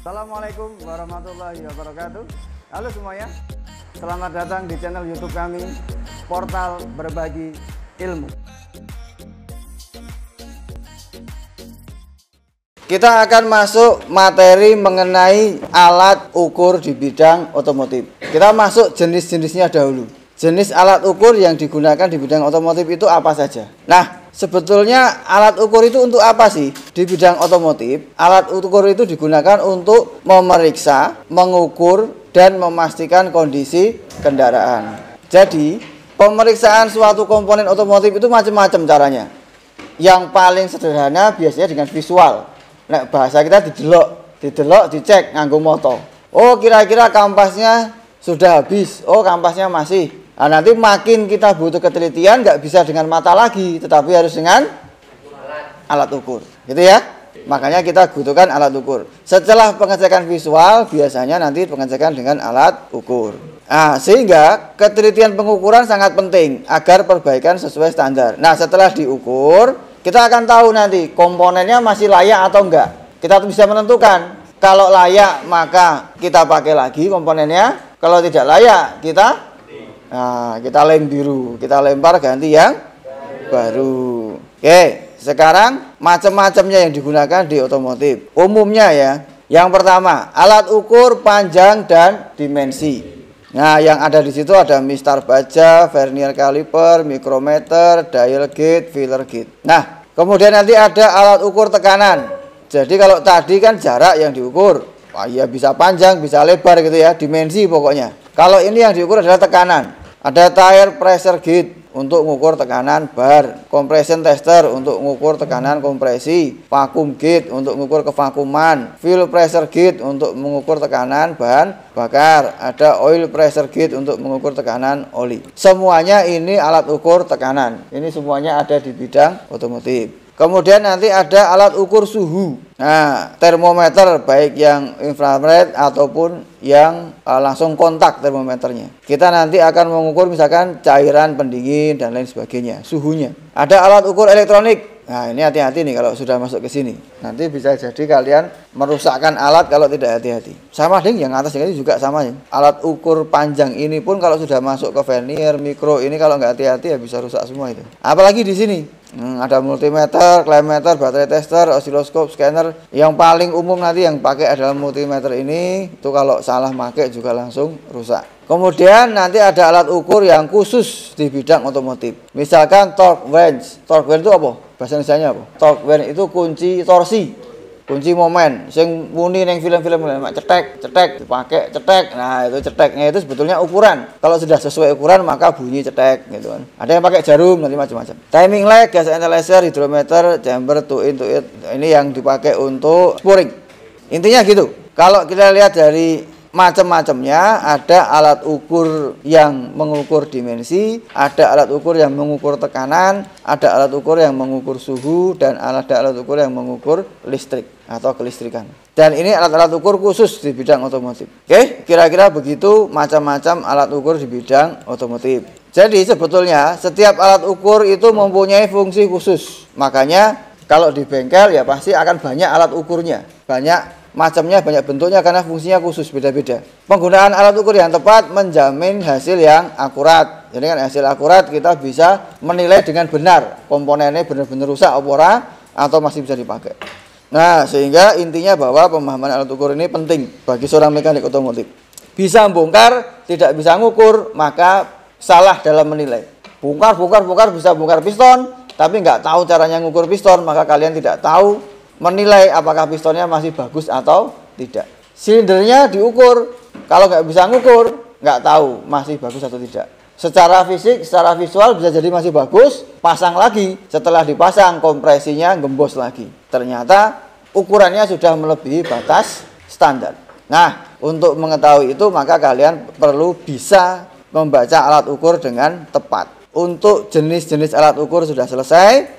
Assalamualaikum warahmatullahi wabarakatuh. Halo semuanya, selamat datang di channel YouTube kami, Portal Berbagi Ilmu. Kita akan masuk materi mengenai alat ukur di bidang otomotif. Kita masuk jenis-jenisnya dahulu. Jenis alat ukur yang digunakan di bidang otomotif itu apa saja? Nah, sebetulnya alat ukur itu untuk apa sih? Di bidang otomotif, alat ukur itu digunakan untuk memeriksa, mengukur, dan memastikan kondisi kendaraan. Jadi, pemeriksaan suatu komponen otomotif itu macam-macam caranya. Yang paling sederhana biasanya dengan visual. Nah, bahasa kita didelok, dicek nganggo moto. Oh, kira-kira kampasnya sudah habis. Oh, kampasnya masih. Nah, nanti makin kita butuh ketelitian, nggak bisa dengan mata lagi, tetapi harus dengan alat ukur, gitu ya. Makanya kita butuhkan alat ukur. Setelah pengecekan visual, biasanya nanti pengecekan dengan alat ukur. Nah, sehingga ketelitian pengukuran sangat penting agar perbaikan sesuai standar. Nah, setelah diukur, kita akan tahu nanti komponennya masih layak atau enggak. Kita bisa menentukan. Kalau layak, maka kita pakai lagi komponennya. Kalau tidak layak, kita lem biru, kita lempar ganti yang baru. Oke, sekarang macam-macamnya yang digunakan di otomotif. Umumnya ya, yang pertama alat ukur panjang dan dimensi. Nah, yang ada di situ ada mistar baja, vernier caliper, micrometer, dial gauge, feeler gauge. Nah, kemudian nanti ada alat ukur tekanan. Jadi kalau tadi kan jarak yang diukur, ya bisa panjang, bisa lebar gitu ya, dimensi pokoknya. Kalau ini yang diukur adalah tekanan. Ada tire pressure gauge untuk mengukur tekanan bar, compression tester untuk mengukur tekanan kompresi, vacuum gauge untuk mengukur kevakuman, fuel pressure gauge untuk mengukur tekanan bahan bakar, ada oil pressure gauge untuk mengukur tekanan oli. Semuanya ini alat ukur tekanan. Ini semuanya ada di bidang otomotif. Kemudian nanti ada alat ukur suhu. Nah, termometer baik yang infrared ataupun yang langsung kontak termometernya. Kita nanti akan mengukur misalkan cairan pendingin dan lain sebagainya, suhunya. Ada alat ukur elektronik. Nah, ini hati-hati nih kalau sudah masuk ke sini. Nanti bisa jadi kalian merusakkan alat kalau tidak hati-hati. Sama ding yang atas ini juga sama ya. Alat ukur panjang ini pun kalau sudah masuk ke vernier, mikro ini kalau nggak hati-hati ya bisa rusak semua itu. Apalagi di sini. Ada multimeter, klimeter, baterai tester, osiloskop, scanner. Yang paling umum nanti yang pakai adalah multimeter ini. Itu kalau salah pakai juga langsung rusak. Kemudian nanti ada alat ukur yang khusus di bidang otomotif. Misalkan torque wrench. Torque wrench itu apa? Bahasa Indonesianya apa? Torque wrench itu kunci torsi, kunci momen. Sing muni neng film-film cetek dipakai cetek. Nah, itu ceteknya itu sebetulnya ukuran. Kalau sudah sesuai ukuran maka bunyi cetek gitu kan. Ada yang pakai jarum, nanti macam-macam. Timing leg, gas analyzer, hidrometer, chamber, to in. Ini yang dipakai untuk spuring. Intinya gitu. Kalau kita lihat dari macam-macamnya, ada alat ukur yang mengukur dimensi, ada alat ukur yang mengukur tekanan, ada alat ukur yang mengukur suhu, dan ada alat ukur yang mengukur listrik atau kelistrikan. Dan ini alat-alat ukur khusus di bidang otomotif. Oke, kira-kira begitu macam-macam alat ukur di bidang otomotif. Jadi sebetulnya setiap alat ukur itu mempunyai fungsi khusus. Makanya kalau di bengkel ya pasti akan banyak alat ukurnya, banyak macamnya, banyak bentuknya karena fungsinya khusus beda-beda. Penggunaan alat ukur yang tepat menjamin hasil yang akurat. Jadi kan hasil akurat kita bisa menilai dengan benar komponennya benar-benar rusak atau masih bisa dipakai. Nah, sehingga intinya bahwa pemahaman alat ukur ini penting bagi seorang mekanik otomotif. Bisa bongkar, tidak bisa ngukur, maka salah dalam menilai. Bongkar bisa bongkar piston, tapi nggak tahu caranya ngukur piston, maka kalian tidak tahu menilai apakah pistonnya masih bagus atau tidak. Silindernya diukur, kalau nggak bisa ngukur, nggak tahu masih bagus atau tidak. Secara fisik, secara visual bisa jadi masih bagus, pasang lagi. Setelah dipasang, kompresinya gembos lagi. Ternyata ukurannya sudah melebihi batas standar. Nah, untuk mengetahui itu maka kalian perlu bisa membaca alat ukur dengan tepat. Untuk jenis-jenis alat ukur sudah selesai.